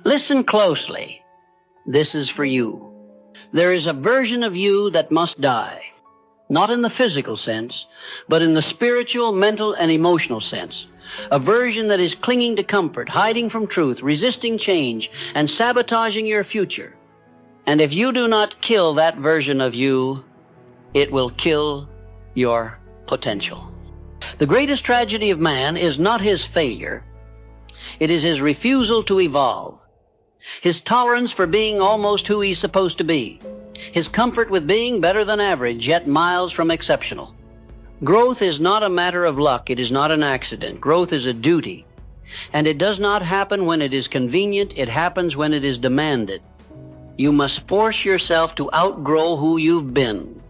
Listen closely. This is for you. There is a version of you that must die. Not in the physical sense, but in the spiritual, mental, and emotional sense. A version that is clinging to comfort, hiding from truth, resisting change, and sabotaging your future. And if you do not kill that version of you, it will kill your potential. The greatest tragedy of man is not his failure. It is his refusal to evolve. His tolerance for being almost who he's supposed to be. His comfort with being better than average, yet miles from exceptional. Growth is not a matter of luck. It is not an accident. Growth is a duty. And it does not happen when it is convenient. It happens when it is demanded. You must force yourself to outgrow who you've been.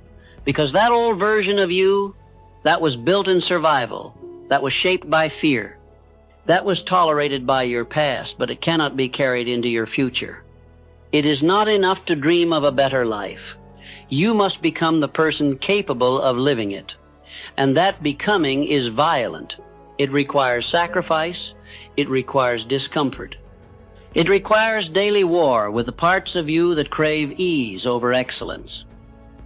Because that old version of you, that was built in survival, that was shaped by fear, that was tolerated by your past, but it cannot be carried into your future. It is not enough to dream of a better life. You must become the person capable of living it. And that becoming is violent. It requires sacrifice. It requires discomfort. It requires daily war with the parts of you that crave ease over excellence.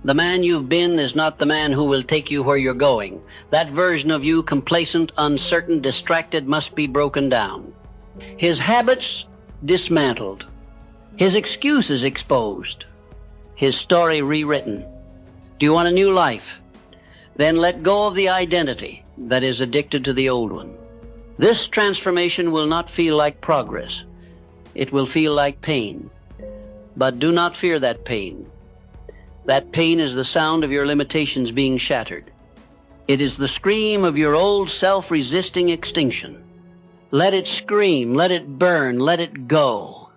The man you've been is not the man who will take you where you're going. That version of you, complacent, uncertain, distracted, must be broken down. His habits dismantled. His excuses exposed. His story rewritten. Do you want a new life? Then let go of the identity that is addicted to the old one. This transformation will not feel like progress. It will feel like pain. But do not fear that pain. That pain is the sound of your limitations being shattered. It is the scream of your old self resisting extinction. Let it scream, let it burn, let it go.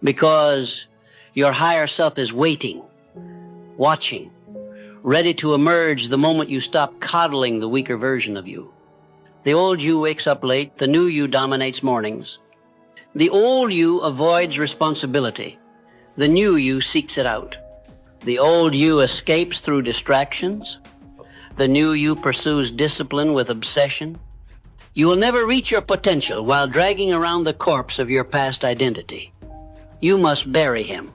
Because your higher self is waiting, watching, ready to emerge the moment you stop coddling the weaker version of you. The old you wakes up late, the new you dominates mornings. The old you avoids responsibility. The new you seeks it out. The old you escapes through distractions. The new you pursues discipline with obsession. You will never reach your potential while dragging around the corpse of your past identity. You must bury him.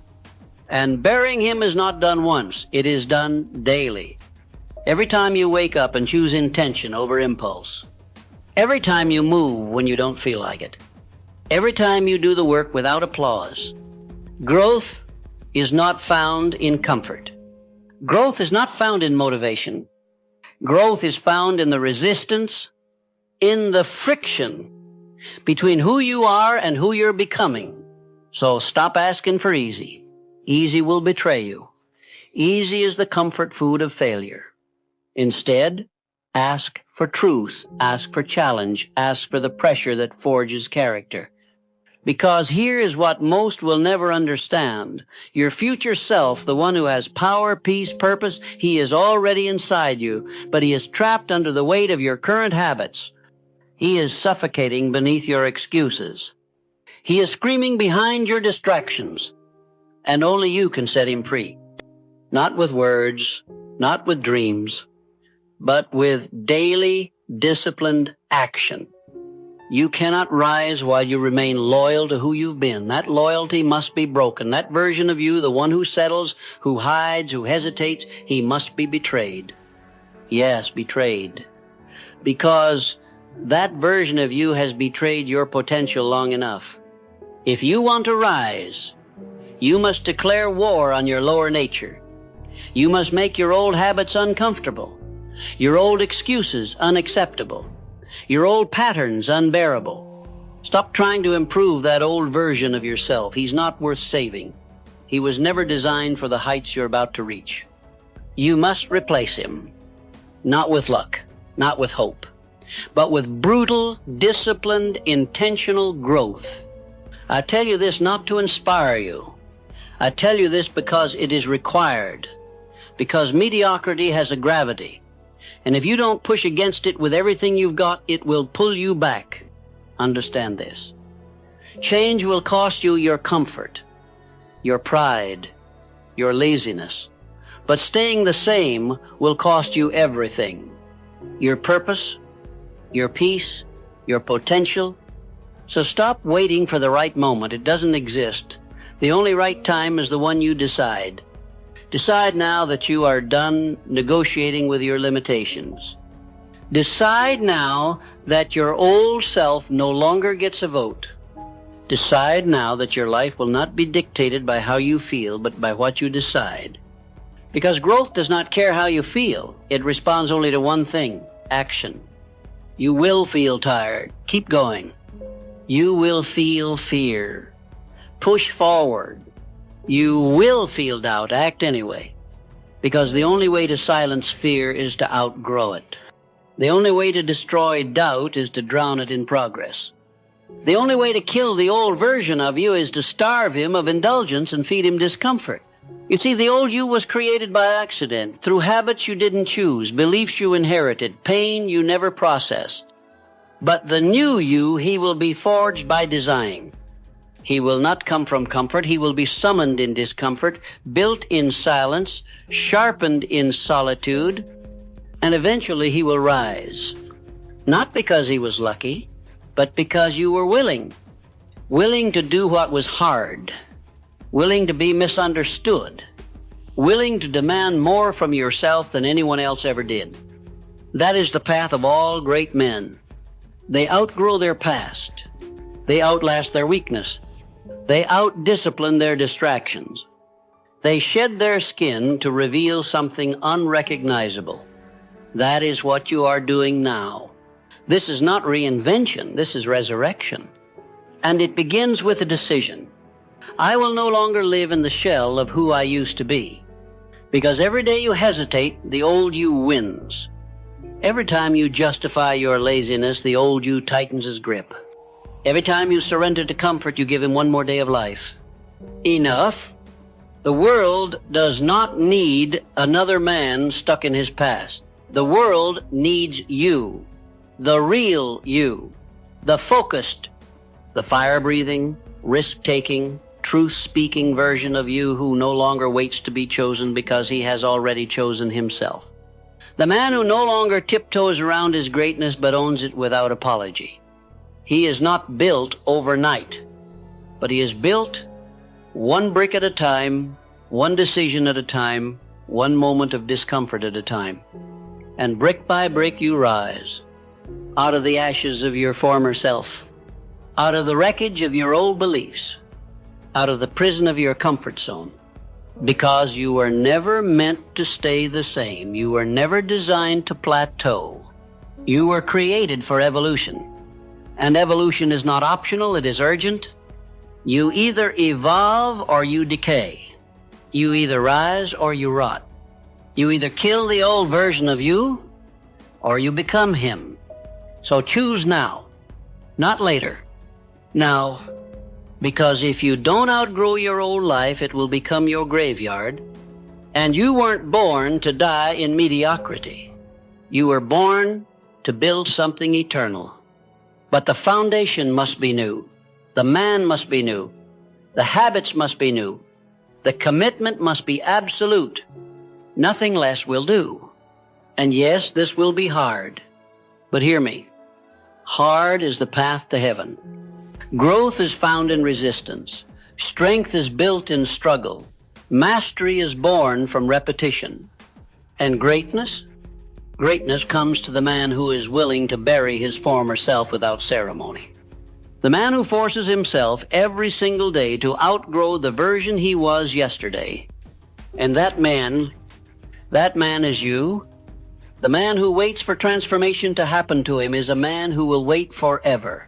And burying him is not done once. It is done daily. Every time you wake up and choose intention over impulse. Every time you move when you don't feel like it. Every time you do the work without applause. Growth is not found in comfort. Growth is not found in motivation. Growth is found in the resistance, in the friction between who you are and who you're becoming. So stop asking for easy. Easy will betray you. Easy is the comfort food of failure. Instead, ask for truth, ask for challenge, ask for the pressure that forges character. Because here is what most will never understand. Your future self, the one who has power, peace, purpose, he is already inside you, but he is trapped under the weight of your current habits. He is suffocating beneath your excuses. He is screaming behind your distractions, and only you can set him free. Not with words, not with dreams, but with daily, disciplined action. You cannot rise while you remain loyal to who you've been. That loyalty must be broken. That version of you, the one who settles, who hides, who hesitates, he must be betrayed. Yes, betrayed. Because that version of you has betrayed your potential long enough. If you want to rise, you must declare war on your lower nature. You must make your old habits uncomfortable, your old excuses unacceptable, your old patterns unbearable. Stop trying to improve that old version of yourself. He's not worth saving. He was never designed for the heights you're about to reach. You must replace him, not with luck, not with hope, but with brutal, disciplined, intentional growth. I tell you this not to inspire you. I tell you this because it is required, because mediocrity has a gravity. And if you don't push against it with everything you've got, it will pull you back. Understand this. Change will cost you your comfort, your pride, your laziness. But staying the same will cost you everything. Your purpose, your peace, your potential. So stop waiting for the right moment. It doesn't exist. The only right time is the one you decide. Decide now that you are done negotiating with your limitations. Decide now that your old self no longer gets a vote. Decide now that your life will not be dictated by how you feel, but by what you decide. Because growth does not care how you feel. It responds only to one thing: action. You will feel tired. Keep going. You will feel fear. Push forward. You will feel doubt. Act anyway. Because the only way to silence fear is to outgrow it. The only way to destroy doubt is to drown it in progress. The only way to kill the old version of you is to starve him of indulgence and feed him discomfort. You see, the old you was created by accident, through habits you didn't choose, beliefs you inherited, pain you never processed. But the new you, he will be forged by design. He will not come from comfort. He will be summoned in discomfort, built in silence, sharpened in solitude, and eventually he will rise. Not because he was lucky, but because you were willing. Willing to do what was hard. Willing to be misunderstood. Willing to demand more from yourself than anyone else ever did. That is the path of all great men. They outgrow their past. They outlast their weakness. They outdiscipline their distractions. They shed their skin to reveal something unrecognizable. That is what you are doing now. This is not reinvention. This is resurrection. And it begins with a decision. I will no longer live in the shell of who I used to be. Because every day you hesitate, the old you wins. Every time you justify your laziness, the old you tightens his grip. Every time you surrender to comfort, you give him one more day of life. Enough. The world does not need another man stuck in his past. The world needs you. The real you. The focused, the fire-breathing, risk-taking, truth-speaking version of you who no longer waits to be chosen because he has already chosen himself. The man who no longer tiptoes around his greatness but owns it without apology. He is not built overnight, but he is built one brick at a time, one decision at a time, one moment of discomfort at a time. And brick by brick you rise, out of the ashes of your former self, out of the wreckage of your old beliefs, out of the prison of your comfort zone. Because you were never meant to stay the same. You were never designed to plateau. You were created for evolution. And evolution is not optional, it is urgent. You either evolve or you decay. You either rise or you rot. You either kill the old version of you or you become him. So choose now, not later. Now, because if you don't outgrow your old life, it will become your graveyard. And you weren't born to die in mediocrity. You were born to build something eternal. But the foundation must be new. The man must be new. The habits must be new. The commitment must be absolute. Nothing less will do. And yes, this will be hard. But hear me. Hard is the path to heaven. Growth is found in resistance. Strength is built in struggle. Mastery is born from repetition. And greatness? Greatness comes to the man who is willing to bury his former self without ceremony. The man who forces himself every single day to outgrow the version he was yesterday. And that man is you. The man who waits for transformation to happen to him is a man who will wait forever.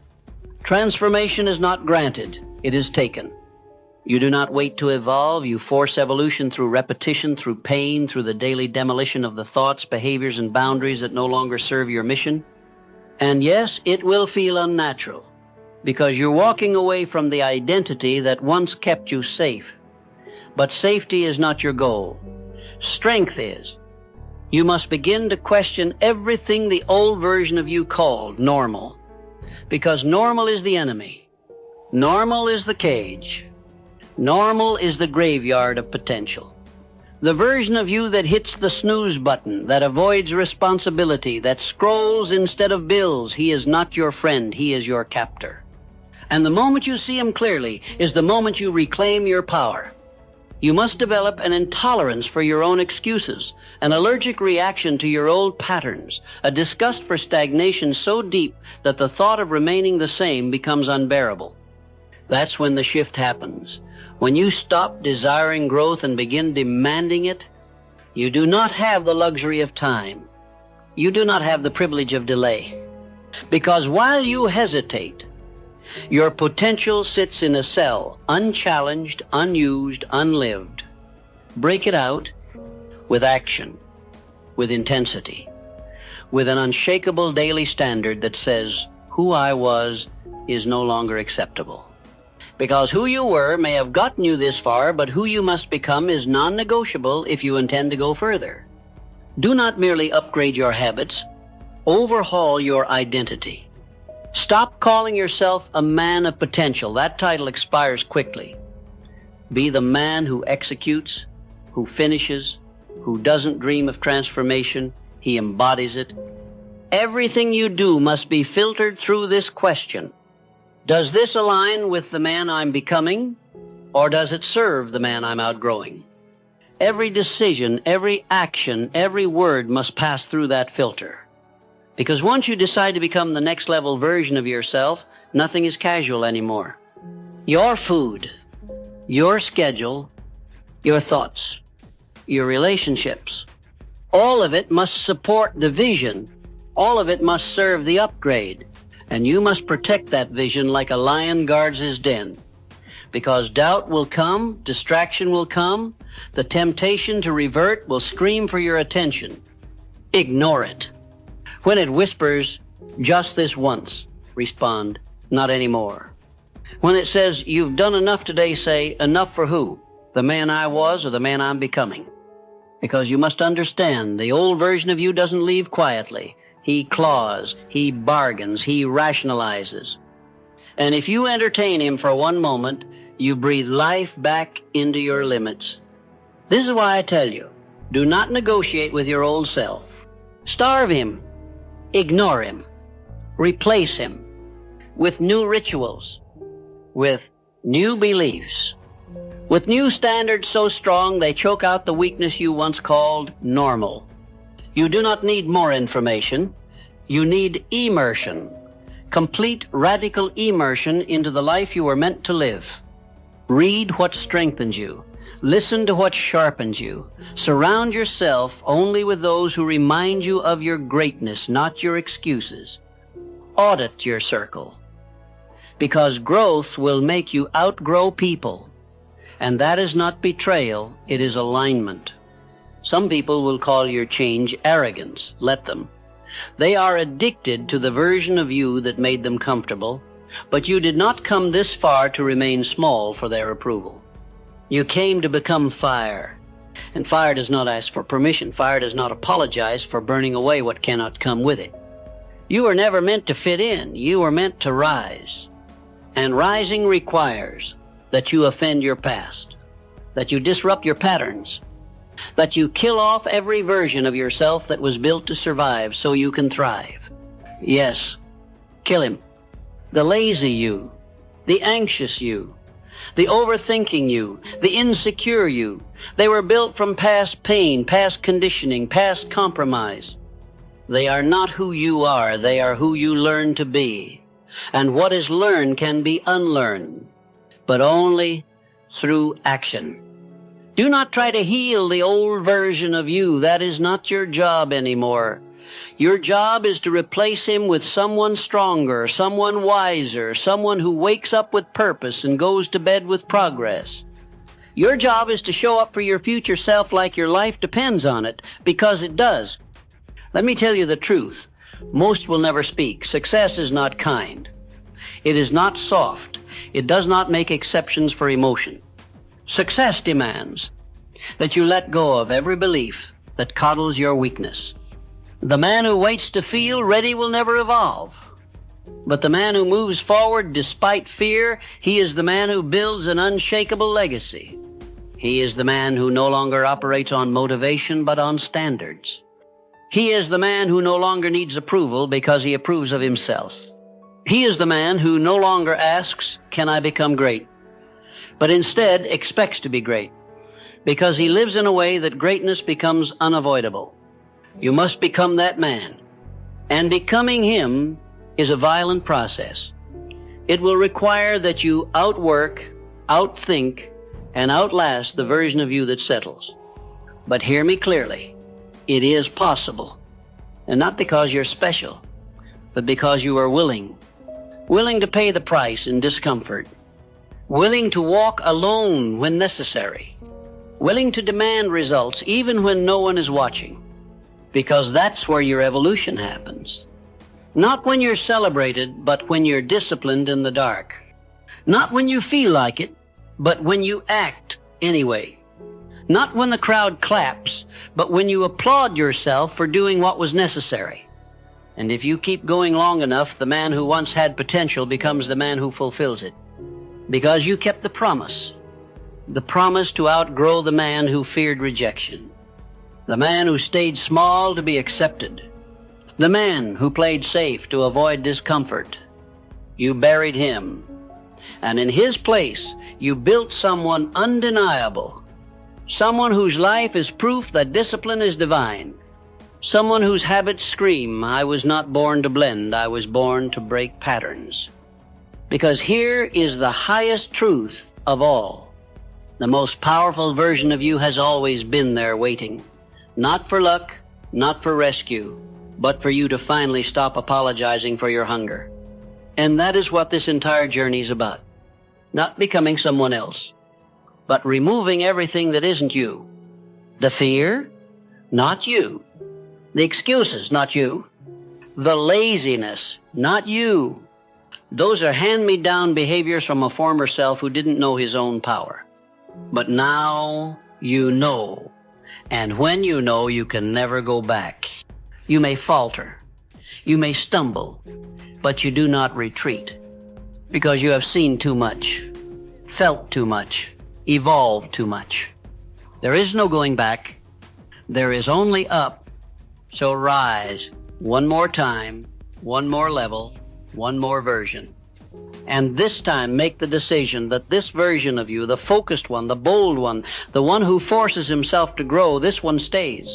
Transformation is not granted, it is taken. You do not wait to evolve, you force evolution through repetition, through pain, through the daily demolition of the thoughts, behaviors, and boundaries that no longer serve your mission. And yes, it will feel unnatural, because you're walking away from the identity that once kept you safe. But safety is not your goal. Strength is. You must begin to question everything the old version of you called normal. Because normal is the enemy. Normal is the cage. Normal is the graveyard of potential. The version of you that hits the snooze button, that avoids responsibility, that scrolls instead of bills, he is not your friend, he is your captor. And the moment you see him clearly is the moment you reclaim your power. You must develop an intolerance for your own excuses, an allergic reaction to your old patterns, a disgust for stagnation so deep that the thought of remaining the same becomes unbearable. That's when the shift happens. When you stop desiring growth and begin demanding it, you do not have the luxury of time. You do not have the privilege of delay. Because while you hesitate, your potential sits in a cell, unchallenged, unused, unlived. Break it out with action, with intensity, with an unshakable daily standard that says, who I was is no longer acceptable. Because who you were may have gotten you this far, but who you must become is non-negotiable if you intend to go further. Do not merely upgrade your habits, overhaul your identity. Stop calling yourself a man of potential. That title expires quickly. Be the man who executes, who finishes, who doesn't dream of transformation. He embodies it. Everything you do must be filtered through this question. Does this align with the man I'm becoming, or does it serve the man I'm outgrowing? Every decision, every action, every word must pass through that filter. Because once you decide to become the next level version of yourself, nothing is casual anymore. Your food, your schedule, your thoughts, your relationships, all of it must support the vision. All of it must serve the upgrade. And you must protect that vision like a lion guards his den. Because doubt will come, distraction will come, the temptation to revert will scream for your attention. Ignore it. When it whispers, just this once, respond, not anymore. When it says, you've done enough today, say, enough for who? The man I was or the man I'm becoming? Because you must understand, the old version of you doesn't leave quietly. He claws, he bargains, he rationalizes. And if you entertain him for one moment, you breathe life back into your limits. This is why I tell you, do not negotiate with your old self. Starve him. Ignore him. Replace him with new rituals, with new beliefs, with new standards so strong they choke out the weakness you once called normal. You do not need more information. You need immersion, complete radical immersion into the life you were meant to live. Read what strengthens you. Listen to what sharpens you. Surround yourself only with those who remind you of your greatness, not your excuses. Audit your circle, because growth will make you outgrow people. And that is not betrayal, it is alignment. Some people will call your change arrogance. Let them. They are addicted to the version of you that made them comfortable, but you did not come this far to remain small for their approval. You came to become fire, and fire does not ask for permission. Fire does not apologize for burning away what cannot come with it. You were never meant to fit in. You were meant to rise. And rising requires that you offend your past, that you disrupt your patterns, that you kill off every version of yourself that was built to survive so you can thrive. Yes, kill him. The lazy you, the anxious you, the overthinking you, the insecure you. They were built from past pain, past conditioning, past compromise. They are not who you are. They are who you learn to be. And what is learned can be unlearned, but only through action. Do not try to heal the old version of you. That is not your job anymore. Your job is to replace him with someone stronger, someone wiser, someone who wakes up with purpose and goes to bed with progress. Your job is to show up for your future self like your life depends on it, because it does. Let me tell you the truth. Most will never speak. Success is not kind. It is not soft. It does not make exceptions for emotion. Success demands that you let go of every belief that coddles your weakness. The man who waits to feel ready will never evolve. But the man who moves forward despite fear, he is the man who builds an unshakable legacy. He is the man who no longer operates on motivation but on standards. He is the man who no longer needs approval because he approves of himself. He is the man who no longer asks, "Can I become great?" but instead expects to be great, because he lives in a way that greatness becomes unavoidable. You must become that man, and becoming him is a violent process. It will require that you outwork, outthink, and outlast the version of you that settles. But hear me clearly. It is possible. And not because you're special, but because you are willing. Willing to pay the price in discomfort. Willing to walk alone when necessary. Willing to demand results even when no one is watching. Because that's where your evolution happens. Not when you're celebrated, but when you're disciplined in the dark. Not when you feel like it, but when you act anyway. Not when the crowd claps, but when you applaud yourself for doing what was necessary. And if you keep going long enough, the man who once had potential becomes the man who fulfills it. Because you kept the promise. The promise to outgrow the man who feared rejection. The man who stayed small to be accepted. The man who played safe to avoid discomfort. You buried him. And in his place, you built someone undeniable. Someone whose life is proof that discipline is divine. Someone whose habits scream, "I was not born to blend, I was born to break patterns." Because here is the highest truth of all. The most powerful version of you has always been there waiting. Not for luck, not for rescue, but for you to finally stop apologizing for your hunger. And that is what this entire journey is about. Not becoming someone else, but removing everything that isn't you. The fear, not you. The excuses, not you. The laziness, not you. Those are hand-me-down behaviors from a former self who didn't know his own power. But now you know. And when you know, you can never go back. You may falter. You may stumble. But you do not retreat. Because you have seen too much, felt too much, evolved too much. There is no going back. There is only up. So rise one more time, one more level, one more version. And this time make the decision that this version of you, the focused one, the bold one, the one who forces himself to grow, this one stays.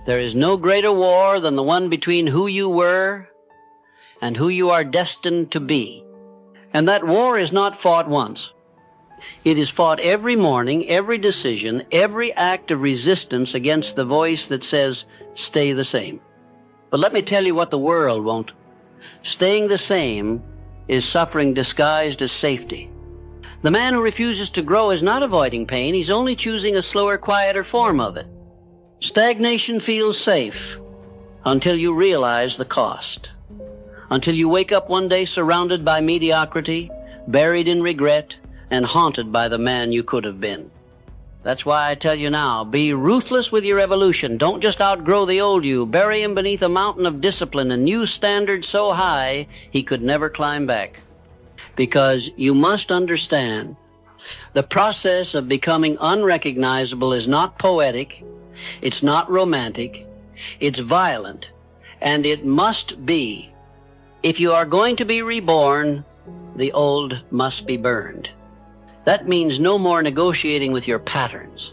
There is no greater war than the one between who you were and who you are destined to be. And that war is not fought once. It is fought every morning, every decision, every act of resistance against the voice that says, "Stay the same." But let me tell you what the world won't. Staying the same is suffering disguised as safety. The man who refuses to grow is not avoiding pain. He's only choosing a slower, quieter form of it. Stagnation feels safe until you realize the cost. Until you wake up one day surrounded by mediocrity, buried in regret, and haunted by the man you could have been. That's why I tell you now, be ruthless with your evolution. Don't just outgrow the old you. Bury him beneath a mountain of discipline and new standards so high he could never climb back. Because you must understand, the process of becoming unrecognizable is not poetic, it's not romantic, it's violent, and it must be. If you are going to be reborn, the old must be burned. That means no more negotiating with your patterns.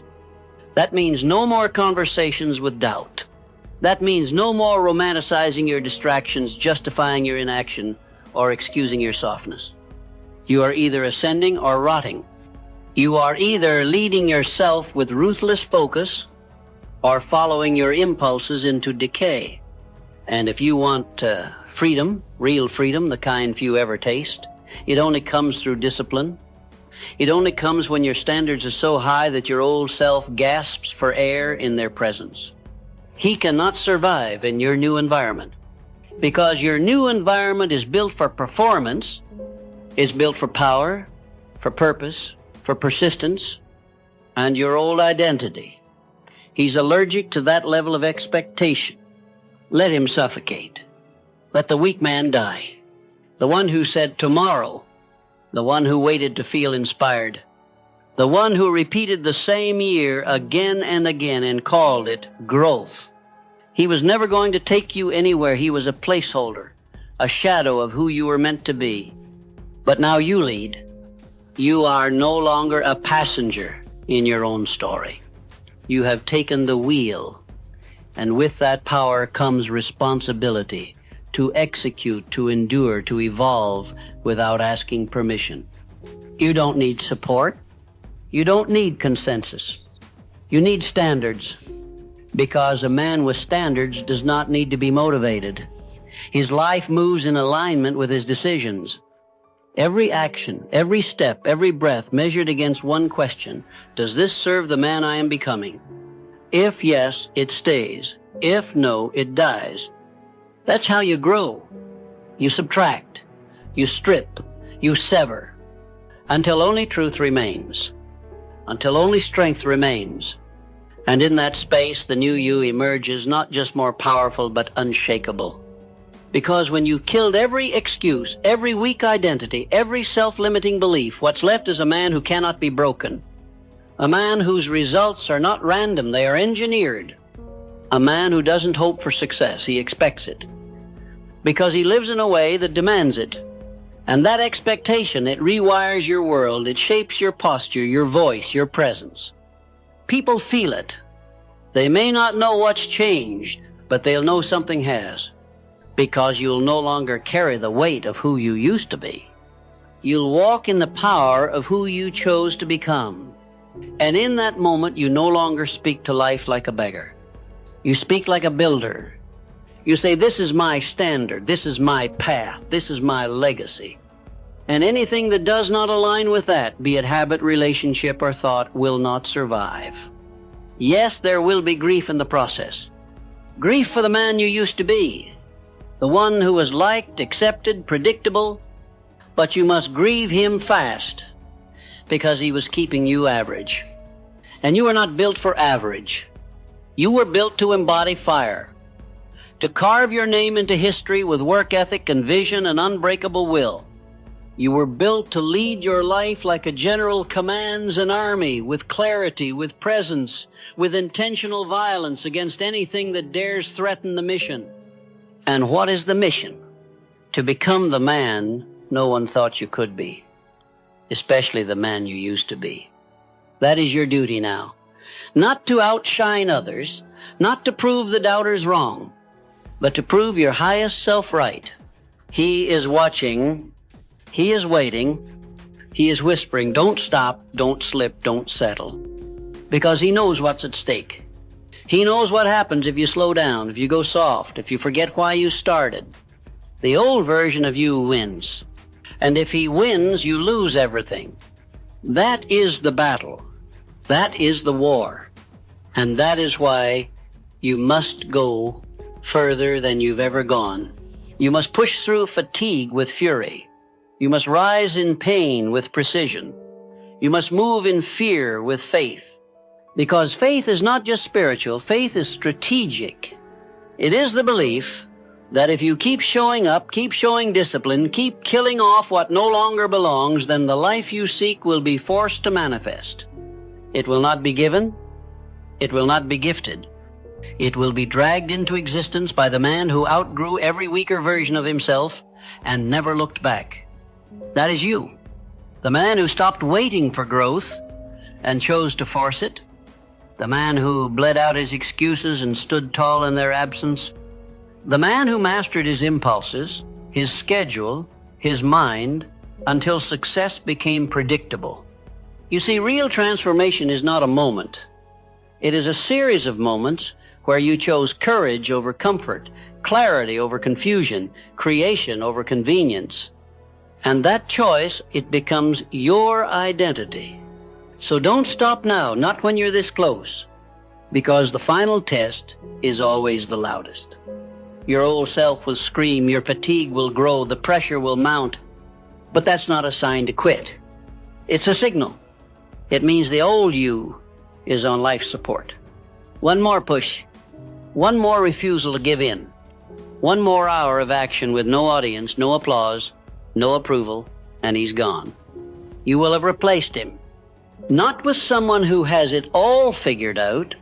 That means no more conversations with doubt. That means no more romanticizing your distractions, justifying your inaction, or excusing your softness. You are either ascending or rotting. You are either leading yourself with ruthless focus or following your impulses into decay. And if you want freedom, real freedom, the kind few ever taste, it only comes through discipline. It only comes when your standards are so high that your old self gasps for air in their presence. He cannot survive in your new environment because your new environment is built for performance, is built for power, for purpose, for persistence, and your old identity. He's allergic to that level of expectation. Let him suffocate. Let the weak man die. The one who said tomorrow. The one who waited to feel inspired. The one who repeated the same year again and again and called it growth. He was never going to take you anywhere. He was a placeholder, a shadow of who you were meant to be. But now you lead. You are no longer a passenger in your own story. You have taken the wheel, and with that power comes responsibility to execute, to endure, to evolve without asking permission. You don't need support. You don't need consensus. You need standards, because a man with standards does not need to be motivated. His life moves in alignment with his decisions. Every action, every step, every breath measured against one question: does this serve the man I am becoming? If yes, it stays. If no, it dies. That's how you grow. You subtract, you strip, you sever, until only truth remains, until only strength remains. And in that space, the new you emerges not just more powerful, but unshakable. Because when you've killed every excuse, every weak identity, every self-limiting belief, what's left is a man who cannot be broken. A man whose results are not random, they are engineered. A man who doesn't hope for success, he expects it. Because he lives in a way that demands it. And that expectation, it rewires your world, it shapes your posture, your voice, your presence. People feel it. They may not know what's changed, but they'll know something has. Because you'll no longer carry the weight of who you used to be. You'll walk in the power of who you chose to become. And in that moment, you no longer speak to life like a beggar. You speak like a builder. You say, this is my standard, this is my path, this is my legacy. And anything that does not align with that, be it habit, relationship, or thought, will not survive. Yes, there will be grief in the process. Grief for the man you used to be. The one who was liked, accepted, predictable. But you must grieve him fast, because he was keeping you average. And you were not built for average. You were built to embody fire, to carve your name into history with work ethic and vision and unbreakable will. You were built to lead your life like a general commands an army, with clarity, with presence, with intentional violence against anything that dares threaten the mission. And what is the mission? To become the man no one thought you could be, especially the man you used to be. That is your duty now. Not to outshine others, not to prove the doubters wrong, but to prove your highest self right. He is watching. He is waiting. He is whispering, don't stop, don't slip, don't settle. Because he knows what's at stake. He knows what happens if you slow down, if you go soft, if you forget why you started. The old version of you wins. And if he wins, you lose everything. That is the battle. That is the war. And that is why you must go further than you've ever gone. You must push through fatigue with fury. You must rise in pain with precision. You must move in fear with faith. Because faith is not just spiritual, faith is strategic. It is the belief that if you keep showing up, keep showing discipline, keep killing off what no longer belongs, then the life you seek will be forced to manifest. It will not be given. It will not be gifted. It will be dragged into existence by the man who outgrew every weaker version of himself and never looked back. That is you. The man who stopped waiting for growth and chose to force it. The man who bled out his excuses and stood tall in their absence. The man who mastered his impulses, his schedule, his mind, until success became predictable. You see, real transformation is not a moment. It is a series of moments where you chose courage over comfort, clarity over confusion, creation over convenience. And that choice, it becomes your identity. So don't stop now, not when you're this close, because the final test is always the loudest. Your old self will scream, your fatigue will grow, the pressure will mount. But that's not a sign to quit. It's a signal. It means the old you is on life support. One more push, one more refusal to give in, one more hour of action with no audience, no applause, no approval, and he's gone. You will have replaced him, not with someone who has it all figured out,